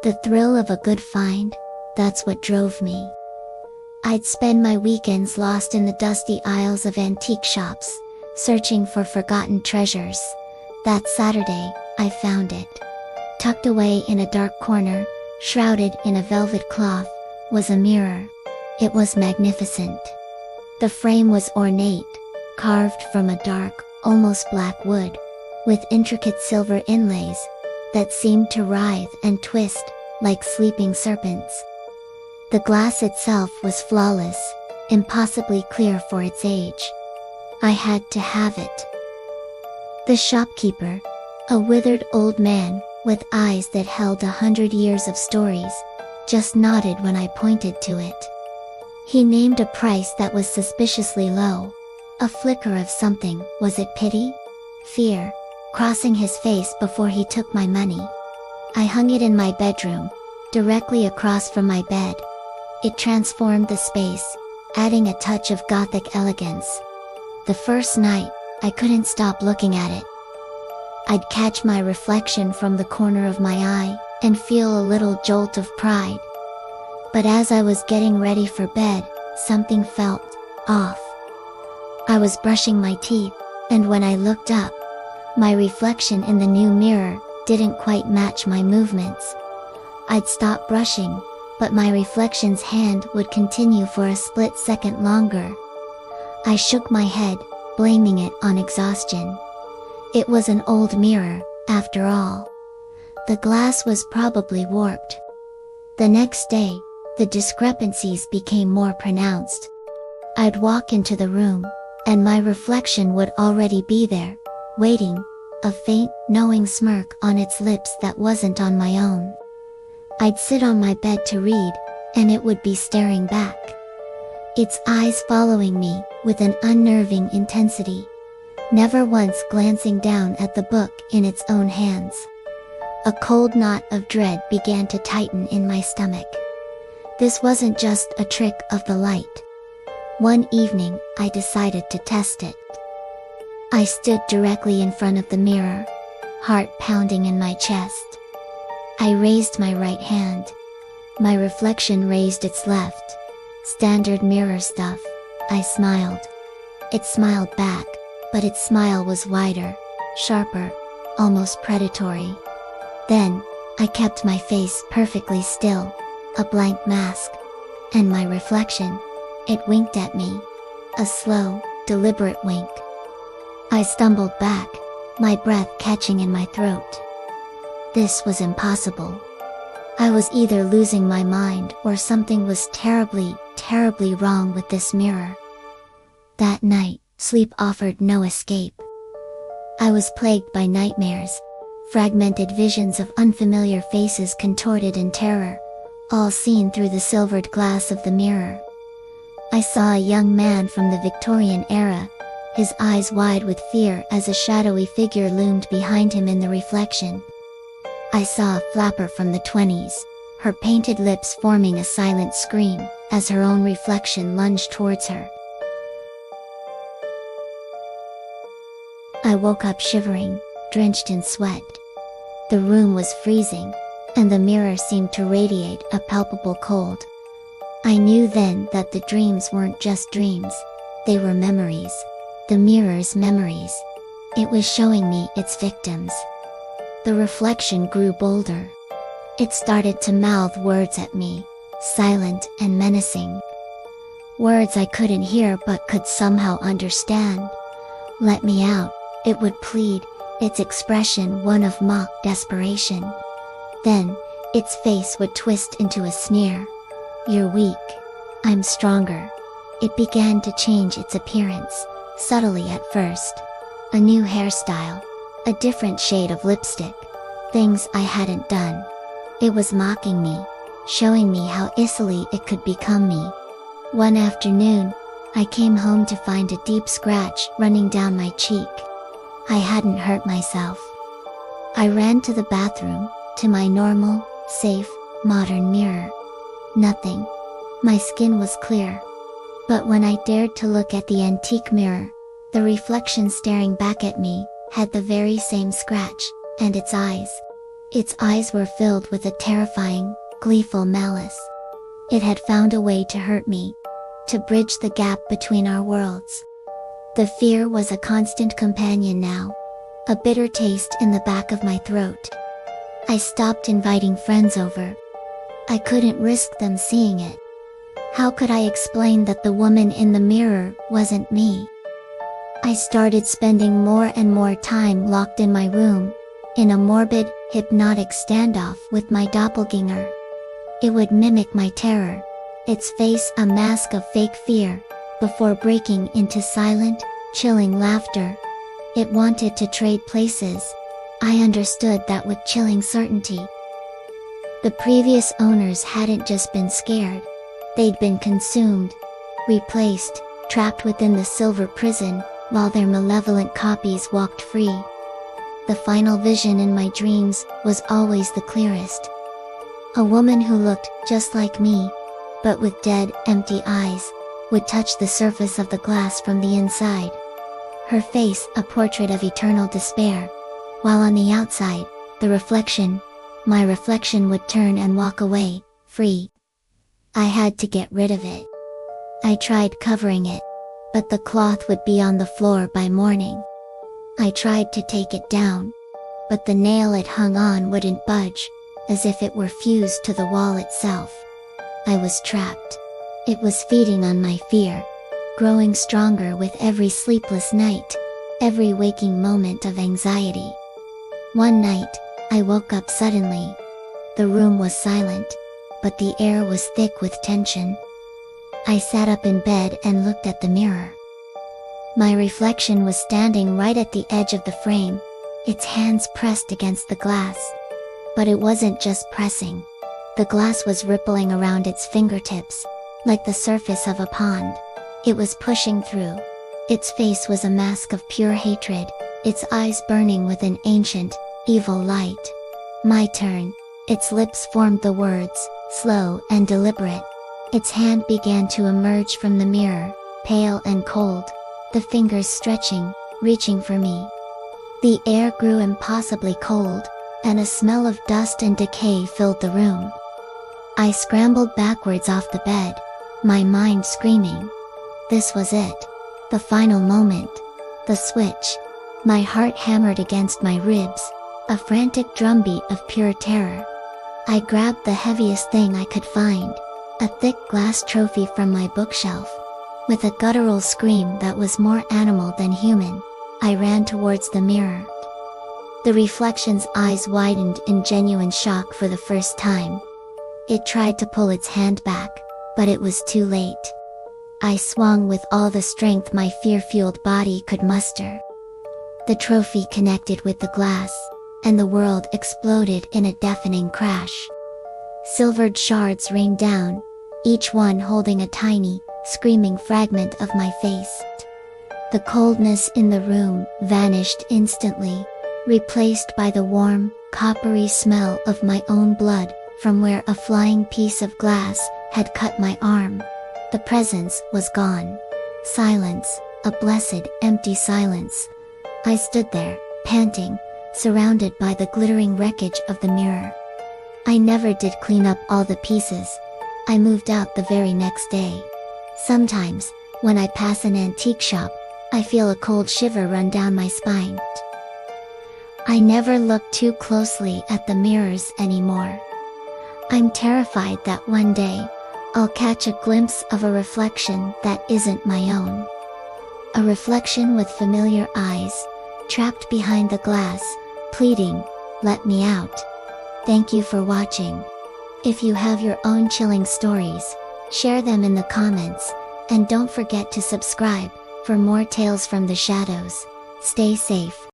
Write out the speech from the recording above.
The thrill of a good find, that's what drove me. I'd spend my weekends lost in the dusty aisles of antique shops, searching for forgotten treasures. That Saturday, I found it. Tucked away in a dark corner, shrouded in a velvet cloth, was a mirror. It was magnificent. The frame was ornate, carved from a dark, almost black wood, with intricate silver inlays that seemed to writhe and twist like sleeping serpents. The glass itself was flawless, impossibly clear for its age. I had to have it. The shopkeeper, a withered old man with eyes that held 100 years of stories, just nodded when I pointed to it. He named a price that was suspiciously low. A flicker of something, was it pity? Fear, crossing his face before he took my money. I hung it in my bedroom, directly across from my bed. It transformed the space, adding a touch of Gothic elegance. The first night, I couldn't stop looking at it. I'd catch my reflection from the corner of my eye, and feel a little jolt of pride. But as I was getting ready for bed, something felt off. I was brushing my teeth, and when I looked up, my reflection in the new mirror didn't quite match my movements. I'd stop brushing, but my reflection's hand would continue for a split second longer. I shook my head, blaming it on exhaustion. It was an old mirror, after all. The glass was probably warped. The next day, the discrepancies became more pronounced. I'd walk into the room, and my reflection would already be there, waiting, a faint, knowing smirk on its lips that wasn't on my own. I'd sit on my bed to read, and it would be staring back. Its eyes following me, with an unnerving intensity. Never once glancing down at the book in its own hands. A cold knot of dread began to tighten in my stomach. This wasn't just a trick of the light. One evening, I decided to test it. I stood directly in front of the mirror, heart pounding in my chest. I raised my right hand. My reflection raised its left. Standard mirror stuff. I smiled. It smiled back, but its smile was wider, sharper, almost predatory. Then, I kept my face perfectly still, a blank mask. And my reflection, it winked at me. A slow, deliberate wink. I stumbled back, my breath catching in my throat. This was impossible. I was either losing my mind or something was terribly, terribly wrong with this mirror. That night, sleep offered no escape. I was plagued by nightmares, fragmented visions of unfamiliar faces contorted in terror, all seen through the silvered glass of the mirror. I saw a young man from the Victorian era, his eyes wide with fear as a shadowy figure loomed behind him in the reflection. I saw a flapper from the 20s, her painted lips forming a silent scream, as her own reflection lunged towards her. I woke up shivering, drenched in sweat. The room was freezing, and the mirror seemed to radiate a palpable cold. I knew then that the dreams weren't just dreams, they were memories. The mirror's memories. It was showing me its victims. The reflection grew bolder. It started to mouth words at me, silent and menacing. Words I couldn't hear but could somehow understand. Let me out, it would plead, its expression one of mock desperation. Then, its face would twist into a sneer. You're weak. I'm stronger. It began to change its appearance, subtly at first. A new hairstyle, a different shade of lipstick, things I hadn't done. It was mocking me, showing me how easily it could become me. One afternoon, I came home to find a deep scratch running down my cheek. I hadn't hurt myself. I ran to the bathroom, to my normal, safe, modern mirror. Nothing. My skin was clear. But when I dared to look at the antique mirror, the reflection staring back at me had the very same scratch, and its eyes. Its eyes were filled with a terrifying, gleeful malice. It had found a way to hurt me, to bridge the gap between our worlds. The fear was a constant companion now, a bitter taste in the back of my throat. I stopped inviting friends over. I couldn't risk them seeing it. How could I explain that the woman in the mirror wasn't me? I started spending more and more time locked in my room, in a morbid, hypnotic standoff with my doppelganger. It would mimic my terror, its face a mask of fake fear, before breaking into silent, chilling laughter. It wanted to trade places. I understood that with chilling certainty. The previous owners hadn't just been scared. They'd been consumed, replaced, trapped within the silver prison, while their malevolent copies walked free. The final vision in my dreams was always the clearest. A woman who looked just like me, but with dead, empty eyes, would touch the surface of the glass from the inside. Her face a portrait of eternal despair, while on the outside, the reflection, my reflection would turn and walk away, free. I had to get rid of it. I tried covering it, but the cloth would be on the floor by morning. I tried to take it down, but the nail it hung on wouldn't budge, as if it were fused to the wall itself. I was trapped. It was feeding on my fear, growing stronger with every sleepless night, every waking moment of anxiety. One night, I woke up suddenly. The room was silent, but the air was thick with tension. I sat up in bed and looked at the mirror. My reflection was standing right at the edge of the frame, its hands pressed against the glass. But it wasn't just pressing. The glass was rippling around its fingertips, like the surface of a pond. It was pushing through. Its face was a mask of pure hatred, its eyes burning with an ancient, evil light. My turn. Its lips formed the words, slow and deliberate. Its hand began to emerge from the mirror, pale and cold, the fingers stretching, reaching for me. The air grew impossibly cold, and a smell of dust and decay filled the room. I scrambled backwards off the bed, my mind screaming. This was it. The final moment. The switch. My heart hammered against my ribs, a frantic drumbeat of pure terror. I grabbed the heaviest thing I could find, a thick glass trophy from my bookshelf. With a guttural scream that was more animal than human, I ran towards the mirror. The reflection's eyes widened in genuine shock for the first time. It tried to pull its hand back, but it was too late. I swung with all the strength my fear-fueled body could muster. The trophy connected with the glass, and the world exploded in a deafening crash. Silvered shards rained down, each one holding a tiny, screaming fragment of my face. The coldness in the room vanished instantly, replaced by the warm, coppery smell of my own blood, from where a flying piece of glass had cut my arm. The presence was gone. Silence, a blessed, empty silence. I stood there, panting, surrounded by the glittering wreckage of the mirror. I never did clean up all the pieces. I moved out the very next day. Sometimes, when I pass an antique shop, I feel a cold shiver run down my spine. I never look too closely at the mirrors anymore. I'm terrified that one day, I'll catch a glimpse of a reflection that isn't my own. A reflection with familiar eyes, trapped behind the glass, pleading, "Let me out." Thank you for watching. If you have your own chilling stories, share them in the comments, and don't forget to subscribe, for more tales from the shadows. Stay safe.